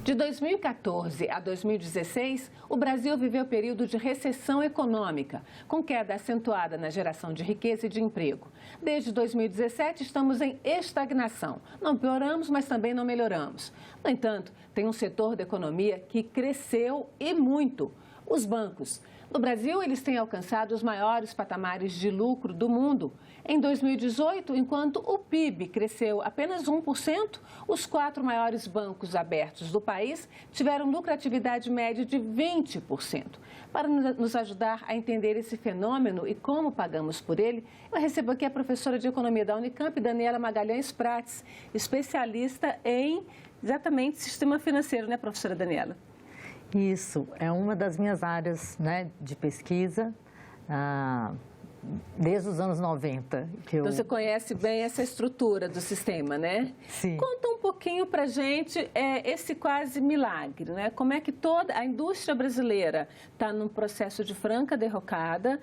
De 2014 a 2016, o Brasil viveu período de recessão econômica, com queda acentuada na geração de riqueza e de emprego. Desde 2017, estamos em estagnação. Não pioramos, mas também não melhoramos. No entanto, tem um setor da economia que cresceu e muito: os bancos. No Brasil, eles têm alcançado os maiores patamares de lucro do mundo. Em 2018, enquanto o PIB cresceu apenas 1%, os 4 maiores bancos abertos do país tiveram lucratividade média de 20%. Para nos ajudar a entender esse fenômeno e como pagamos por ele, eu recebo aqui a professora de Economia da Unicamp, Daniela Magalhães Prates, especialista em, exatamente, sistema financeiro, né, professora Daniela? Isso, é uma das minhas áreas, né, de pesquisa, desde os anos 90. Então você conhece bem essa estrutura do sistema, né? Sim. Conta um pouquinho pra gente esse quase milagre, né? Como é que toda a indústria brasileira está num processo de franca derrocada,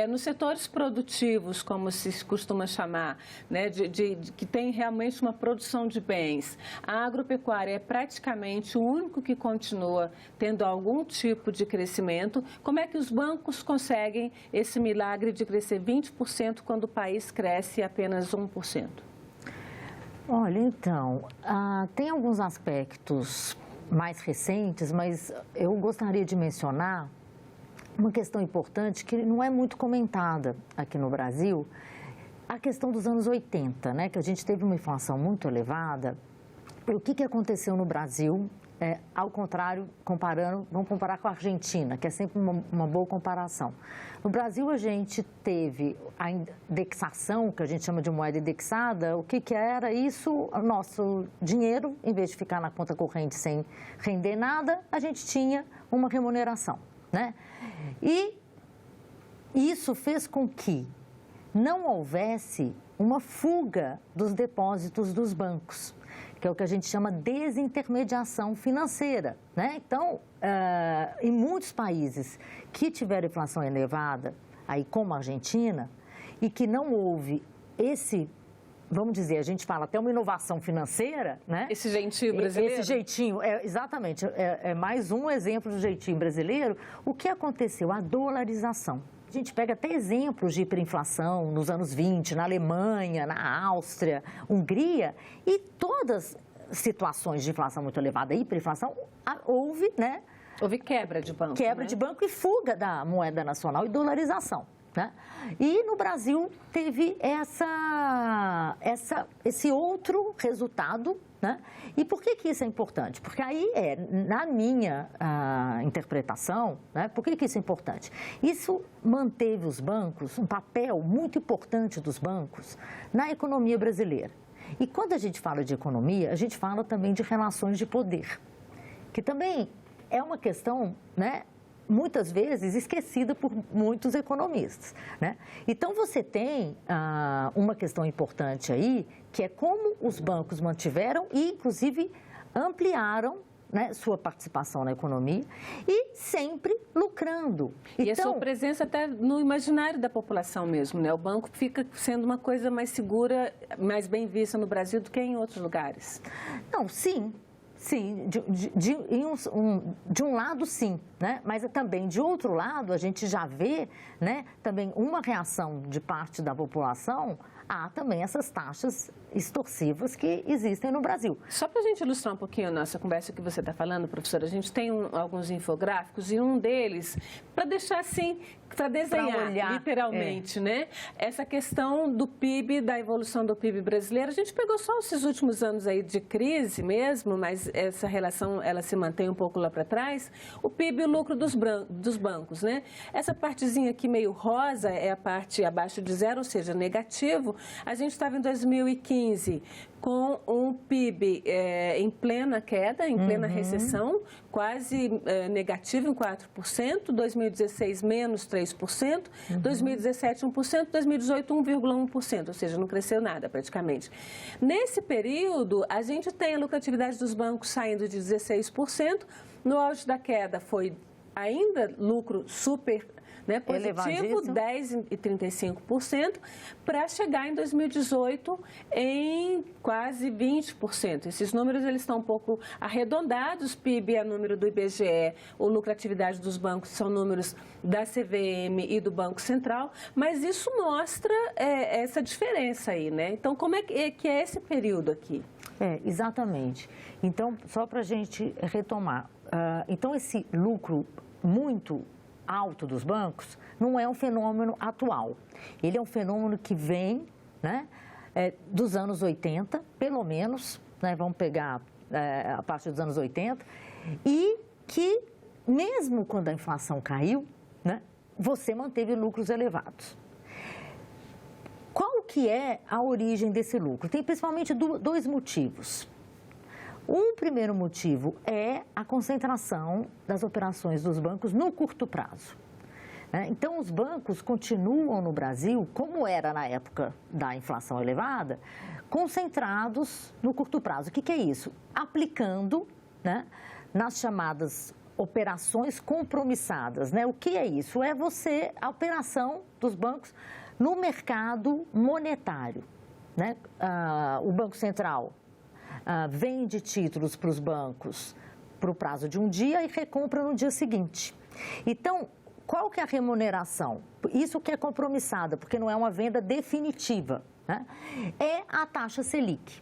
nos setores produtivos, como se costuma chamar, né? Que tem realmente uma produção de bens. A agropecuária é praticamente o único que continua tendo algum tipo de crescimento. Como é que os bancos conseguem esse milagre de crescer 20% quando o país cresce apenas 1%? Olha, então, tem alguns aspectos mais recentes, mas eu gostaria de mencionar uma questão importante que não é muito comentada aqui no Brasil, a questão dos anos 80, né, que a gente teve uma inflação muito elevada. O que aconteceu no Brasil? Ao contrário, vamos comparar com a Argentina, que é sempre uma boa comparação. No Brasil, a gente teve a indexação, que a gente chama de moeda indexada. O que era isso? O nosso dinheiro, em vez de ficar na conta corrente sem render nada, a gente tinha uma remuneração, né? E isso fez com que não houvesse uma fuga dos depósitos dos bancos, que é o que a gente chama desintermediação financeira, né? Então, em muitos países que tiveram inflação elevada, aí como a Argentina, e que não houve vamos dizer, a gente fala até uma inovação financeira, né? Esse jeitinho brasileiro? Esse jeitinho, exatamente, é mais um exemplo do jeitinho brasileiro. O que aconteceu? A dolarização. A gente pega até exemplos de hiperinflação nos anos 20, na Alemanha, na Áustria, Hungria, e todas situações de inflação muito elevada, hiperinflação, houve, né? Houve quebra de banco. Quebra, né, de banco e fuga da moeda nacional e dolarização, né? E no Brasil teve esse outro resultado, né? E por que isso é importante? Porque aí na minha interpretação, né? Por que isso é importante? Isso manteve os bancos, um papel muito importante dos bancos na economia brasileira. E quando a gente fala de economia, a gente fala também de relações de poder, que também é uma questão, né, muitas vezes esquecida por muitos economistas, né? Então, você tem uma questão importante aí, que é como os bancos mantiveram e, inclusive, ampliaram, né, sua participação na economia e sempre lucrando. E a sua presença até no imaginário da população mesmo, né? O banco fica sendo uma coisa mais segura, mais bem vista no Brasil do que em outros lugares. Não, sim. Sim, de um lado sim, né? Mas também de outro lado a gente já vê, né, também uma reação de parte da população a também essas taxas extorsivas que existem no Brasil. Só para a gente ilustrar um pouquinho a nossa conversa que você está falando, professora, a gente tem alguns infográficos e um deles, para deixar assim, para desenhar literalmente, né? Essa questão do PIB, da evolução do PIB brasileiro. A gente pegou só esses últimos anos aí de crise mesmo, mas essa relação ela se mantém um pouco lá para trás. O PIB e o lucro dos bancos, né? Essa partezinha aqui meio rosa é a parte abaixo de zero, ou seja, negativo. A gente estava em 2015 com um PIB em plena queda, em plena recessão, quase negativo em 4%, 2016 menos 3%, 2017 1%, 2018 1,1%, ou seja, não cresceu nada praticamente. Nesse período, a gente tem a lucratividade dos bancos saindo de 16%, no auge da queda foi ainda lucro super né? Positivo 10,35%, para chegar em 2018 em quase 20%. Esses números eles estão um pouco arredondados, PIB é número do IBGE, ou lucratividade dos bancos são números da CVM e do Banco Central, mas isso mostra essa diferença aí, né? Então, como é que é esse período aqui? Exatamente. Então, só para a gente retomar, então esse lucro muito alto dos bancos não é um fenômeno atual. Ele é um fenômeno que vem, né, dos anos 80, pelo menos, né, vamos pegar a partir dos anos 80, e que mesmo quando a inflação caiu, né, você manteve lucros elevados. Qual que é a origem desse lucro? Tem principalmente dois motivos. Um primeiro motivo é a concentração das operações dos bancos no curto prazo. Então, os bancos continuam no Brasil, como era na época da inflação elevada, concentrados no curto prazo. O que é isso? Aplicando, né, nas chamadas operações compromissadas. Né? O que é isso? É a operação dos bancos no mercado monetário, né? O Banco Central vende títulos para os bancos para o prazo de um dia e recompra no dia seguinte. Então, qual que é a remuneração? Isso que é compromissada, porque não é uma venda definitiva, né? É a taxa Selic.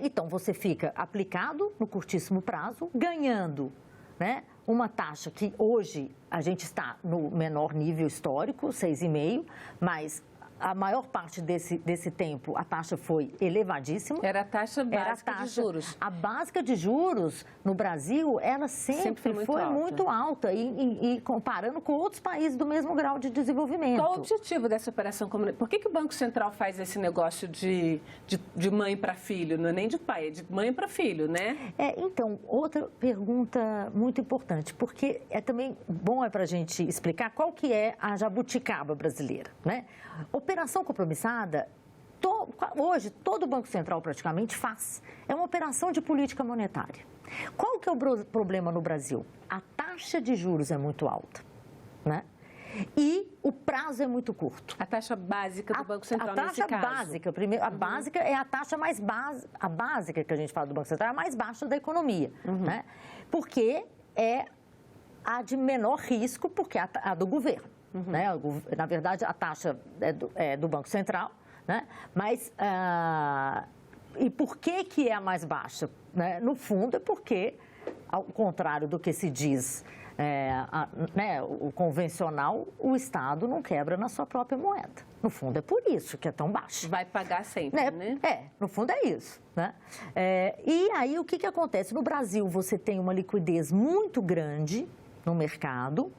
Então, você fica aplicado no curtíssimo prazo, ganhando, né, uma taxa que hoje a gente está no menor nível histórico, 6,5%, mas a maior parte desse tempo a taxa foi elevadíssima. Era a taxa básica de juros. A básica de juros no Brasil, ela sempre foi muito alta e comparando com outros países do mesmo grau de desenvolvimento. Qual o objetivo dessa operação comunitária? Por que o Banco Central faz esse negócio de mãe para filho? Não é nem de pai, é de mãe para filho, né? Então, outra pergunta muito importante, porque é também bom para a gente explicar qual que é a jabuticaba brasileira, né? Operação compromissada, hoje todo Banco Central praticamente faz. É uma operação de política monetária. Qual que é o problema no Brasil? A taxa de juros é muito alta, né? E o prazo é muito curto. A taxa básica do Banco Central, nesse caso. A taxa básica, primeiro, a básica é a taxa mais básica, a básica que a gente fala do Banco Central é a mais baixa da economia, né? Porque é a de menor risco, porque é a do governo. Né? Na verdade, a taxa é do Banco Central, né? Mas, e por que é a mais baixa? Né? No fundo, é porque, ao contrário do que se diz, né, o convencional, o Estado não quebra na sua própria moeda. No fundo, é por isso que é tão baixo. Vai pagar sempre, né? No fundo é isso. Né? E aí, o que acontece? No Brasil, você tem uma liquidez muito grande no mercado.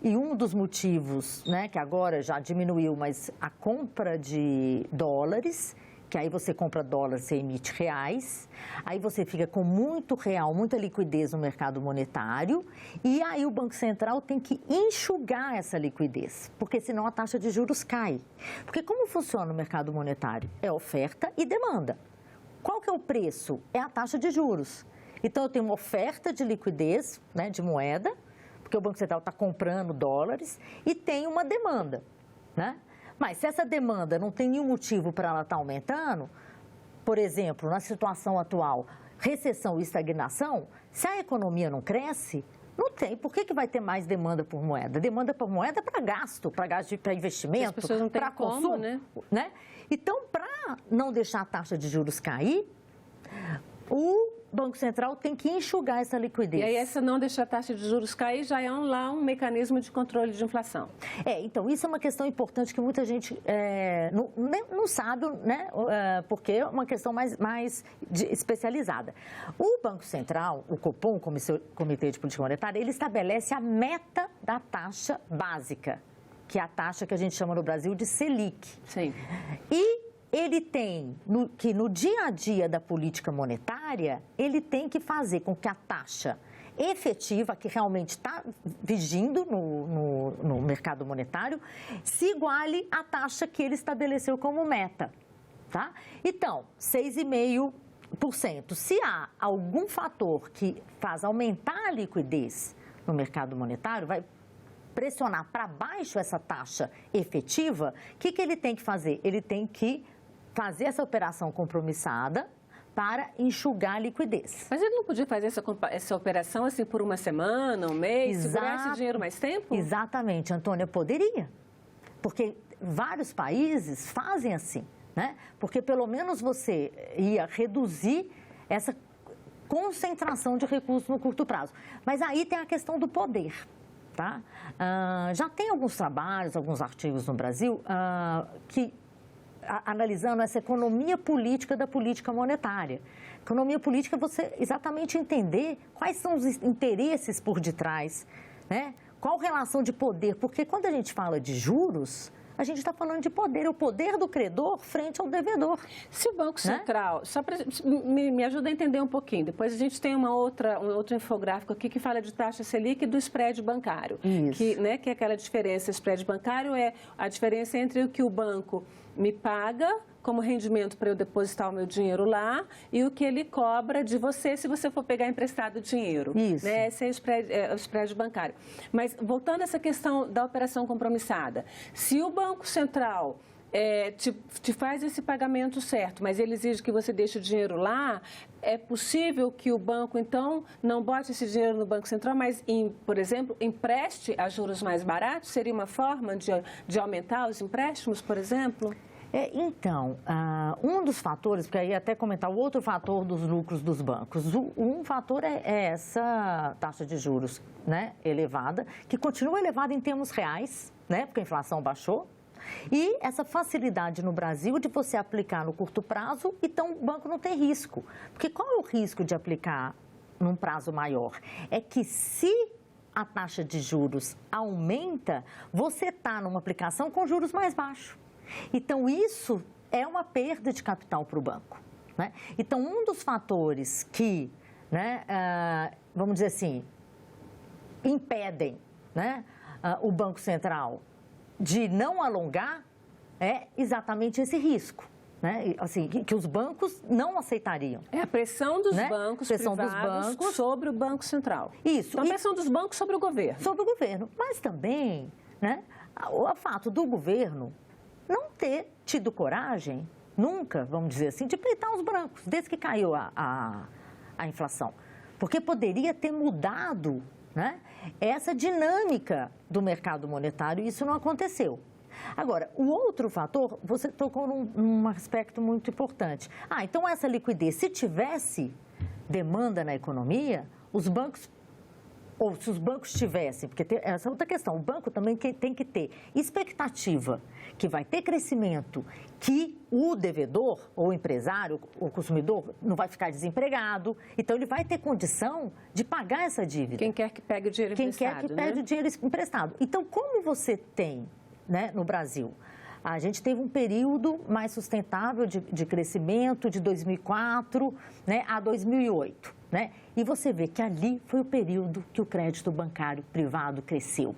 E um dos motivos, né, que agora já diminuiu, mas a compra de dólares, que aí você compra dólares, você emite reais, aí você fica com muito real, muita liquidez no mercado monetário, e aí o Banco Central tem que enxugar essa liquidez, porque senão a taxa de juros cai. Porque como funciona o mercado monetário? É oferta e demanda. Qual que é o preço? É a taxa de juros. Então, eu tenho uma oferta de liquidez, né, de moeda, porque o Banco Central está comprando dólares, e tem uma demanda, né? Mas se essa demanda não tem nenhum motivo para ela estar aumentando, por exemplo, na situação atual, recessão e estagnação, se a economia não cresce, não tem. Por que vai ter mais demanda por moeda? Demanda por moeda é para gasto, para investimento, para consumo, né? Então, para não deixar a taxa de juros cair, o Banco Central tem que enxugar essa liquidez. E aí, essa não deixar a taxa de juros cair já é um mecanismo de controle de inflação. Então, isso é uma questão importante que muita gente não sabe, né? Porque é uma questão mais especializada. O Banco Central, o Copom, Comitê de Política Monetária, ele estabelece a meta da taxa básica, que é a taxa que a gente chama no Brasil de Selic. Sim. E ele tem que no dia a dia da política monetária, ele tem que fazer com que a taxa efetiva, que realmente está vigindo no mercado monetário, se iguale à taxa que ele estabeleceu como meta, tá? Então, 6,5%. Se há algum fator que faz aumentar a liquidez no mercado monetário, vai pressionar para baixo essa taxa efetiva, o que ele tem que fazer? Ele tem que fazer essa operação compromissada para enxugar a liquidez. Mas ele não podia fazer essa operação assim por uma semana, um mês, segurar esse dinheiro mais tempo? Exatamente, Antônia, poderia. Porque vários países fazem assim, né? Porque pelo menos você ia reduzir essa concentração de recursos no curto prazo. Mas aí tem a questão do poder, tá? Já tem alguns trabalhos, alguns artigos no Brasil analisando essa economia política da política monetária. Economia política é você exatamente entender quais são os interesses por detrás, né? Qual relação de poder, porque quando a gente fala de juros, a gente está falando de poder, o poder do credor frente ao devedor. Se o Banco Central, né? Só para me ajuda a entender um pouquinho, depois a gente tem um outro infográfico aqui que fala de taxa Selic e do spread bancário. Isso. Que é aquela diferença, spread bancário é a diferença entre o que o banco me paga como rendimento para eu depositar o meu dinheiro lá e o que ele cobra de você se você for pegar emprestado dinheiro. Isso. Né? Esse é o spread bancário. Mas voltando a essa questão da operação compromissada, se o Banco Central te faz esse pagamento certo, mas ele exige que você deixe o dinheiro lá, é possível que o banco, então, não bote esse dinheiro no Banco Central, mas, por exemplo, empreste a juros mais baratos? Seria uma forma de aumentar os empréstimos, por exemplo? Então, um dos fatores, porque aí até comentar o outro fator dos lucros dos bancos, um fator é essa taxa de juros, né, elevada, que continua elevada em termos reais, né, porque a inflação baixou, e essa facilidade no Brasil de você aplicar no curto prazo, então o banco não tem risco. Porque qual é o risco de aplicar num prazo maior? É que se a taxa de juros aumenta, você está numa aplicação com juros mais baixos. Então, isso é uma perda de capital para o banco, né? Então, um dos fatores que, né, vamos dizer assim, impedem, né, o Banco Central de não alongar é exatamente esse risco, né? Assim, que os bancos não aceitariam. É a pressão dos bancos privados sobre o Banco Central. Isso. Então, a pressão dos bancos sobre o governo. Sobre o governo. Mas também, né, o fato do governo não ter tido coragem, nunca, vamos dizer assim, de peitar os bancos, desde que caiu a inflação. Porque poderia ter mudado, né, essa dinâmica do mercado monetário e isso não aconteceu. Agora, o outro fator, você tocou num aspecto muito importante. Então essa liquidez, se tivesse demanda na economia, os bancos, ou se os bancos tivessem, porque tem essa outra questão, o banco também tem que ter expectativa que vai ter crescimento, que o devedor, ou o empresário, o consumidor, não vai ficar desempregado, então ele vai ter condição de pagar essa dívida. Quem quer que pegue o dinheiro emprestado. Quem quer que pegue o dinheiro emprestado. Então, como você tem, né, no Brasil, a gente teve um período mais sustentável de crescimento de 2004, né, a 2008. Né? E você vê que ali foi o período que o crédito bancário privado cresceu.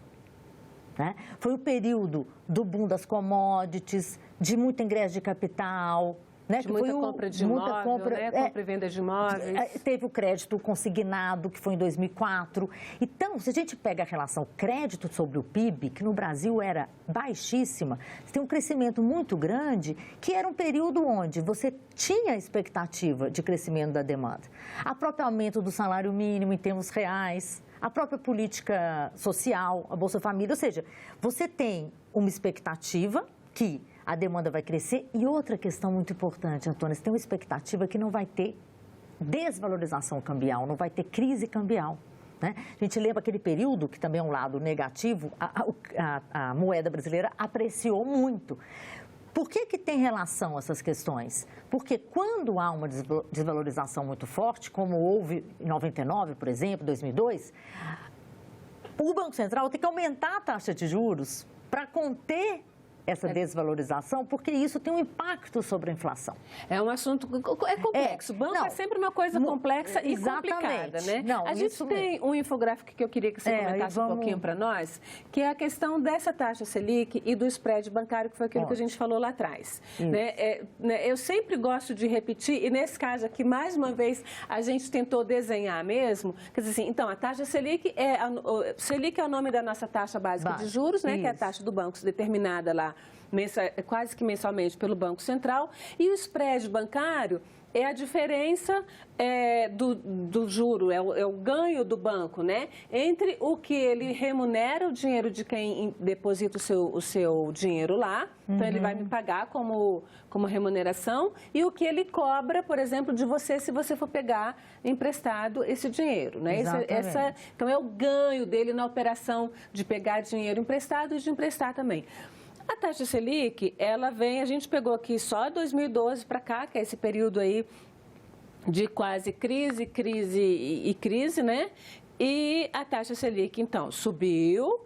Né? Foi o período do boom das commodities, de muito ingresso de capital. Né? De muita compra de imóvel, né? Compra e venda de imóveis. Teve o crédito consignado, que foi em 2004. Então, se a gente pega a relação crédito sobre o PIB, que no Brasil era baixíssima, você tem um crescimento muito grande, que era um período onde você tinha expectativa de crescimento da demanda. O próprio aumento do salário mínimo em termos reais, a própria política social, a Bolsa Família, ou seja, você tem uma expectativa que a demanda vai crescer. E outra questão muito importante, Antônia, você tem uma expectativa que não vai ter desvalorização cambial, não vai ter crise cambial. Né? A gente lembra aquele período, que também é um lado negativo, a moeda brasileira apreciou muito. Por que tem relação essas questões? Porque quando há uma desvalorização muito forte, como houve em 99, por exemplo, 2002, o Banco Central tem que aumentar a taxa de juros para conter essa desvalorização, porque isso tem um impacto sobre a inflação. É um assunto complexo. Banco é sempre uma coisa complexa e complicada, né? A gente tem um infográfico que eu queria que você comentasse um pouquinho para nós, que é a questão dessa taxa Selic e do spread bancário, que foi aquilo que a gente falou lá atrás. Eu sempre gosto de repetir, e nesse caso aqui, mais uma vez, a gente tentou desenhar mesmo, quer dizer assim, então, a taxa Selic é o nome da nossa taxa básica de juros, né, que é a taxa do banco determinada lá quase que mensalmente pelo Banco Central, e o spread bancário é a diferença do juro, é o ganho do banco, né? Entre o que ele remunera o dinheiro de quem deposita o seu dinheiro lá, então ele vai me pagar como remuneração, e o que ele cobra, por exemplo, de você se você for pegar emprestado esse dinheiro, né? Então é o ganho dele na operação de pegar dinheiro emprestado e de emprestar também. A taxa Selic, ela vem, a gente pegou aqui só 2012 para cá, que é esse período aí de quase crise, né? E a taxa Selic, então, subiu,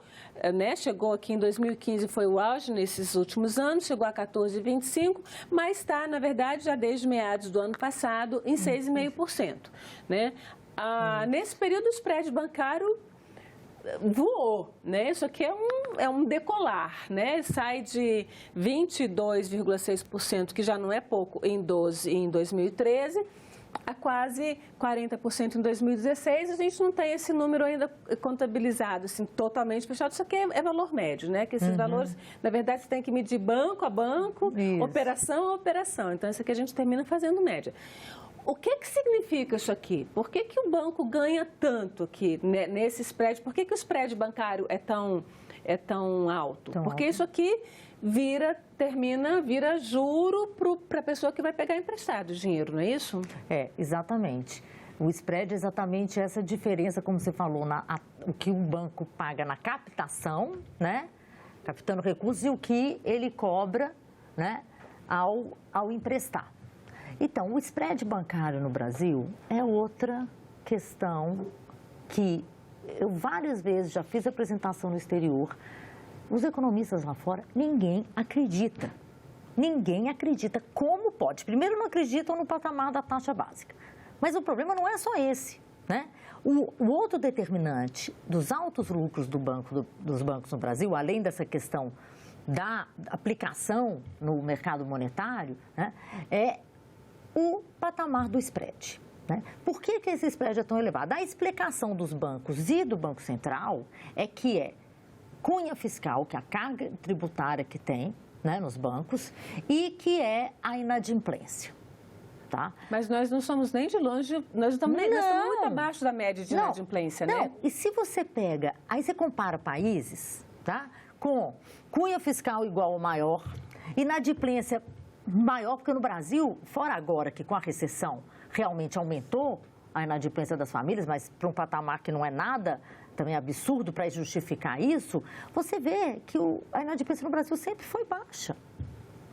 né? Chegou aqui em 2015, foi o auge nesses últimos anos, chegou a 14,25%, mas está, na verdade, já desde meados do ano passado, em 6,5%, né? Nesse período, o spread bancário voou, né? Isso aqui é um decolar, né? Sai de 22,6%, que já não é pouco, em 2013, a quase 40% em 2016. A gente não tem esse número ainda contabilizado, assim, totalmente fechado. Isso aqui é valor médio, né? Que esses valores, na verdade, você tem que medir banco a banco, operação a operação. Então, isso aqui a gente termina fazendo média. O que significa isso aqui? Por que o banco ganha tanto aqui, né, nesse spread? Por que o spread bancário é tão alto? Porque isso aqui vira juro para a pessoa que vai pegar emprestado o dinheiro, não é isso? Exatamente. O spread é exatamente essa diferença, como você falou, o que o banco paga na captação, né? Captando recursos, e o que ele cobra, né, ao emprestar. Então, o spread bancário no Brasil é outra questão que eu várias vezes já fiz apresentação no exterior. Os economistas lá fora, ninguém acredita. Ninguém acredita. Como pode? Primeiro, não acreditam no patamar da taxa básica. Mas o problema não é só esse, né? O outro determinante dos altos lucros dos bancos no Brasil, além dessa questão da aplicação no mercado monetário, né, é o patamar do spread. Né? Por que esse spread é tão elevado? A explicação dos bancos e do Banco Central é que cunha fiscal, que é a carga tributária que tem, né, nos bancos, e que é a inadimplência. Tá? Mas nós não somos nem de longe, nós estamos muito abaixo da média de inadimplência, né? Não, e se você pega, aí você compara países, tá, com cunha fiscal igual ou maior, inadimplência maior, porque no Brasil, fora agora que com a recessão realmente aumentou a inadimplência das famílias, mas para um patamar que não é nada também absurdo para justificar isso, você vê que a inadimplência no Brasil sempre foi baixa.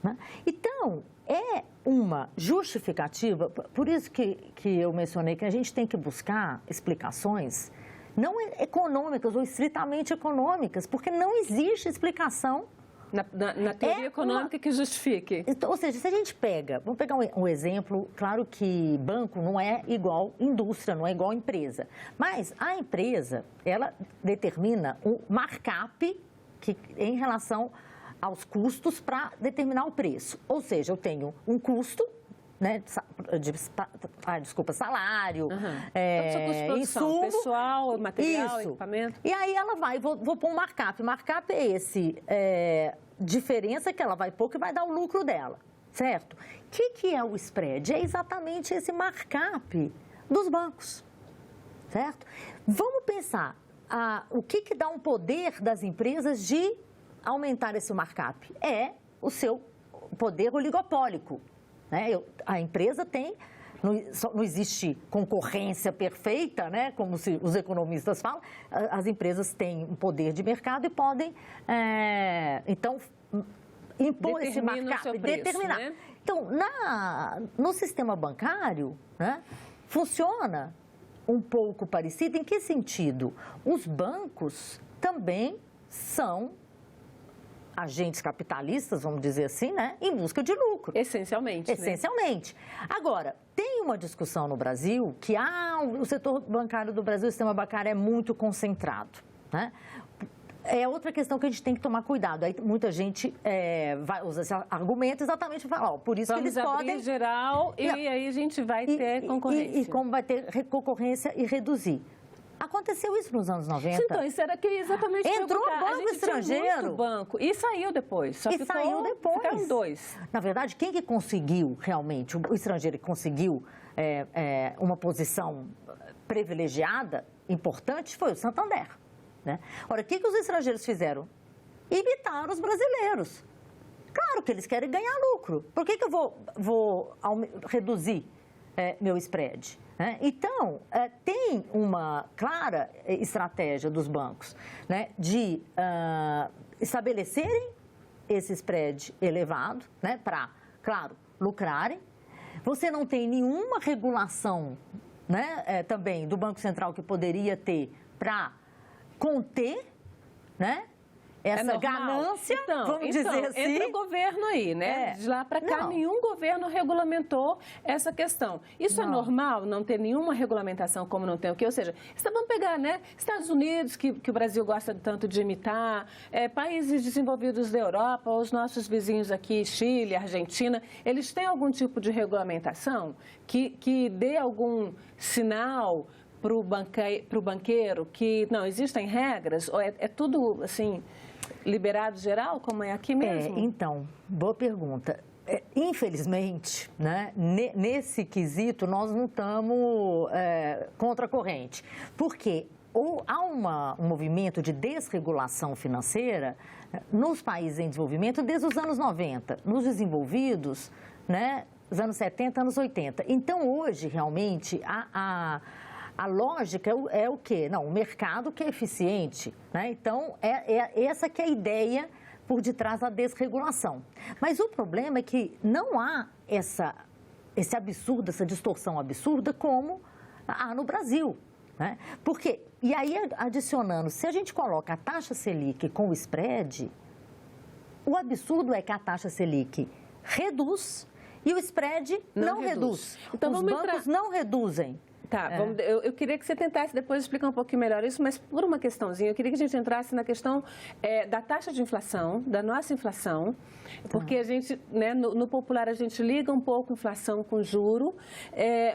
Né? Então, é uma justificativa, por isso que eu mencionei que a gente tem que buscar explicações não econômicas ou estritamente econômicas, porque não existe explicação na teoria econômica que justifique. Então, ou seja, se a gente vamos pegar um exemplo, claro que banco não é igual indústria, não é igual empresa, mas a empresa, ela determina um markup em relação aos custos para determinar o preço. Ou seja, eu tenho um custo, né, salário, insumo, pessoal, material, equipamento. E aí ela vou pôr um markup. Markup é esse, diferença que ela vai pôr que vai dar o lucro dela, certo? O que é o spread? É exatamente esse markup dos bancos, certo? Vamos pensar, o que dá um poder das empresas de aumentar esse markup? É o seu poder oligopólico. Né? A empresa tem, não existe concorrência perfeita, né? Como os economistas falam, as empresas têm um poder de mercado e podem, então, impor esse markup, determinar. Né? Então, no sistema bancário, né, funciona um pouco parecido. Em que sentido? Os bancos também são agentes capitalistas, vamos dizer assim, né, em busca de lucro. Essencialmente. Essencialmente. Né? Agora, tem uma discussão no Brasil que o setor bancário do Brasil, o sistema bancário é muito concentrado, né? É outra questão que a gente tem que tomar cuidado. Aí muita gente vai usar esse argumento exatamente para falar, por isso vamos que eles podem... geral e aí a gente vai ter concorrência. E como vai ter concorrência e reduzir. Aconteceu isso nos anos 90. Então, isso era que exatamente... Entrou banco estrangeiro. Tinha muito banco e saiu depois. Saiu depois. Ficaram 2. Na verdade, quem que conseguiu realmente, o estrangeiro que conseguiu uma posição privilegiada, importante, foi o Santander. Né? Ora, o que os estrangeiros fizeram? Imitaram os brasileiros. Claro que eles querem ganhar lucro. Por que eu vou reduzir meu spread? Né? Então, tem uma clara estratégia dos bancos, né, de estabelecerem esse spread elevado, né, para, claro, lucrarem. Você não tem nenhuma regulação, né, também do Banco Central que poderia ter para conter, né, essa ganância, então, vamos dizer assim. Entra o governo aí, né? De lá para cá, nenhum governo regulamentou essa questão. Isso é normal, não ter nenhuma regulamentação como não tem o quê? Ou seja, vamos pegar, né? Estados Unidos, que o Brasil gosta tanto de imitar, países desenvolvidos da Europa, os nossos vizinhos aqui, Chile, Argentina, eles têm algum tipo de regulamentação que dê algum sinal para o banqueiro que não existem regras? Ou é tudo, assim, liberado geral, como é aqui mesmo? Então, boa pergunta. Infelizmente, né, nesse quesito, nós não estamos contra a corrente. Porque há um movimento de desregulação financeira nos países em desenvolvimento desde os anos 90. Nos desenvolvidos, né, os anos 70, anos 80. Então, hoje, realmente, a lógica é o quê? Não, o mercado que é eficiente, né? Então, essa que é a ideia por detrás da desregulação. Mas o problema é que não há esse absurdo, essa distorção absurda como há no Brasil, né? Porque, e aí adicionando, se a gente coloca a taxa Selic com o spread, o absurdo é que a taxa Selic reduz e o spread não reduz. Então, os bancos não reduzem. Tá, eu queria que você tentasse depois explicar um pouquinho melhor isso, mas por uma questãozinha, eu queria que a gente entrasse na questão da taxa de inflação, da nossa inflação, porque a gente, né, no popular, a gente liga um pouco inflação com juro,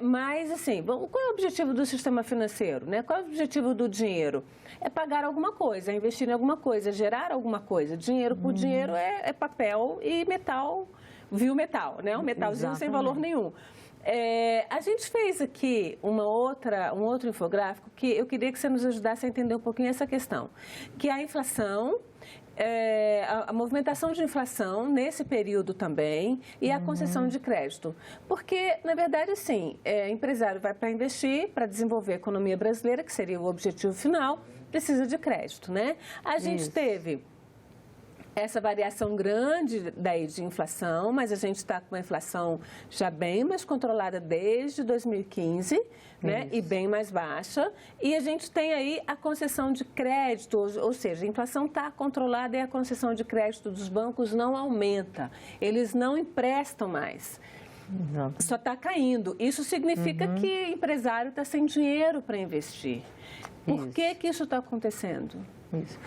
mas, assim, qual é o objetivo do sistema financeiro, né? Qual é o objetivo do dinheiro? É pagar alguma coisa, é investir em alguma coisa, é gerar alguma coisa. Dinheiro por dinheiro é papel e metal, metal, né? Um metalzinho sem valor nenhum. A gente fez aqui um outro infográfico que eu queria que você nos ajudasse a entender um pouquinho essa questão, que a inflação, a movimentação de inflação nesse período também e a concessão de crédito. Porque, na verdade, assim, empresário vai para investir, para desenvolver a economia brasileira, que seria o objetivo final, precisa de crédito, né? A gente teve essa variação grande daí de inflação, mas a gente está com uma inflação já bem mais controlada desde 2015, né? E bem mais baixa. E a gente tem aí a concessão de crédito, ou seja, a inflação está controlada e a concessão de crédito dos bancos não aumenta. Eles não emprestam mais. Só está caindo. Isso significa que o empresário está sem dinheiro para investir. Por que isso está acontecendo? Isso.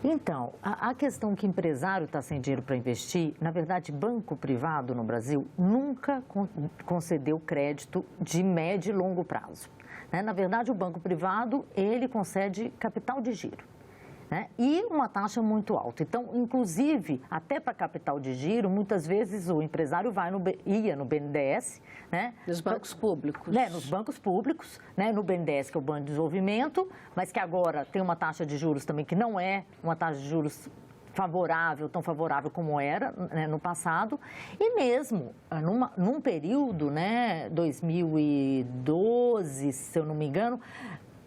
Então, a questão que empresário está sem dinheiro para investir, na verdade, banco privado no Brasil nunca concedeu crédito de médio e longo prazo. Né? Na verdade, o banco privado, ele concede capital de giro. Né? E uma taxa muito alta. Então, inclusive, até para capital de giro, muitas vezes o empresário ia no BNDES. Né? Nos bancos públicos. Nos bancos públicos, né? No BNDES, que é o Banco de Desenvolvimento, mas que agora tem uma taxa de juros também que não é uma taxa de juros favorável, tão favorável como era, né, no passado. E mesmo num período, né, 2012, se eu não me engano,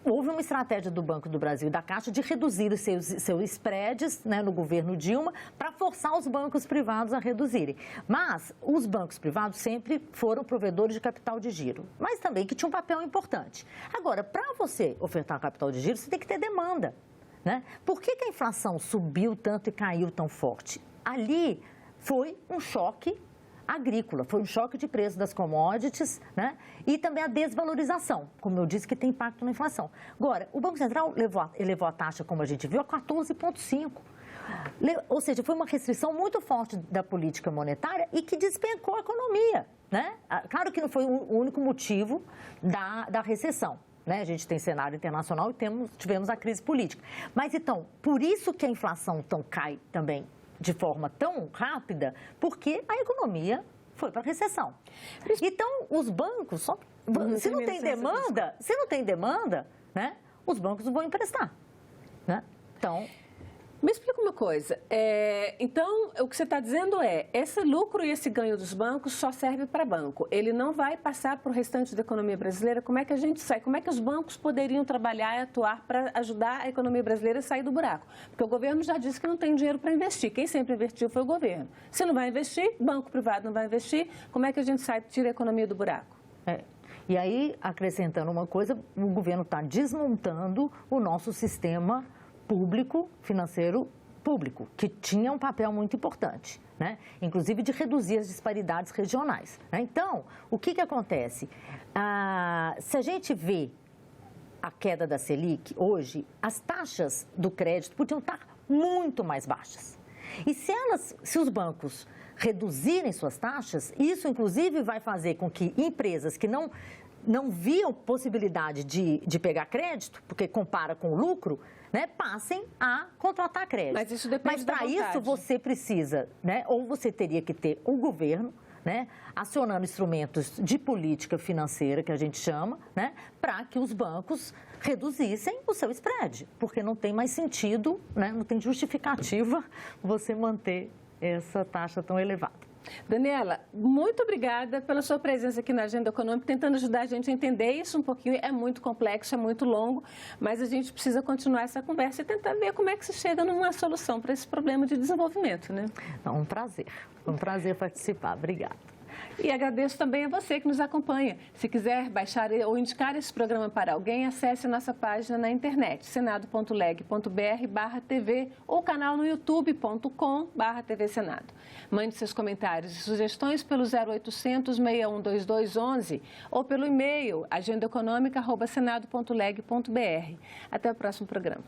houve uma estratégia do Banco do Brasil e da Caixa de reduzir os seus spreads, né, no governo Dilma, para forçar os bancos privados a reduzirem. Mas os bancos privados sempre foram provedores de capital de giro, mas também que tinham um papel importante. Agora, para você ofertar capital de giro, você tem que ter demanda. né? Por que a inflação subiu tanto e caiu tão forte? Ali foi um choque agrícola, foi um choque de preço das commodities, né? E também a desvalorização, como eu disse, que tem impacto na inflação. Agora, o Banco Central elevou a taxa, como a gente viu, a 14,5%. Ou seja, foi uma restrição muito forte da política monetária e que despencou a economia, né? Claro que não foi o único motivo da recessão, né? A gente tem cenário internacional e tivemos a crise política. Mas, então, por isso que a inflação cai também de forma tão rápida, porque a economia foi para a recessão. Então, os bancos, se não tem demanda, né? Os bancos não vão emprestar, né? Então... Me explica uma coisa, então o que você está dizendo esse lucro e esse ganho dos bancos só serve para banco, ele não vai passar para o restante da economia brasileira? Como é que a gente sai? Como é que os bancos poderiam trabalhar e atuar para ajudar a economia brasileira a sair do buraco? Porque o governo já disse que não tem dinheiro para investir, quem sempre investiu foi o governo. Se não vai investir, banco privado não vai investir, como é que a gente tira a economia do buraco? E aí, acrescentando uma coisa, o governo está desmontando o nosso sistema público, financeiro público, que tinha um papel muito importante, né? Inclusive de reduzir as disparidades regionais, né? Então, o que acontece? Se a gente vê a queda da Selic hoje, as taxas do crédito podiam estar muito mais baixas. E se os bancos reduzirem suas taxas, isso inclusive vai fazer com que empresas que não viam possibilidade de pegar crédito, porque compara com o lucro, né, passem a contratar crédito. Mas isso depende da vontade. Mas para isso você precisa, né, ou você teria que ter o governo, né, acionando instrumentos de política financeira, que a gente chama, né, para que os bancos reduzissem o seu spread, porque não tem mais sentido, né, não tem justificativa você manter essa taxa tão elevada. Daniela, muito obrigada pela sua presença aqui na Agenda Econômica, tentando ajudar a gente a entender isso um pouquinho. É muito complexo, é muito longo, mas a gente precisa continuar essa conversa e tentar ver como é que se chega numa solução para esse problema de desenvolvimento, né? Um prazer participar. Obrigada. E agradeço também a você que nos acompanha. Se quiser baixar ou indicar esse programa para alguém, acesse nossa página na internet, senado.leg.br/TV ou canal no youtube.com/TV Senado. Mande seus comentários e sugestões pelo 0800 61 2211 ou pelo e-mail agendaeconomica@senado.leg.br. Até o próximo programa.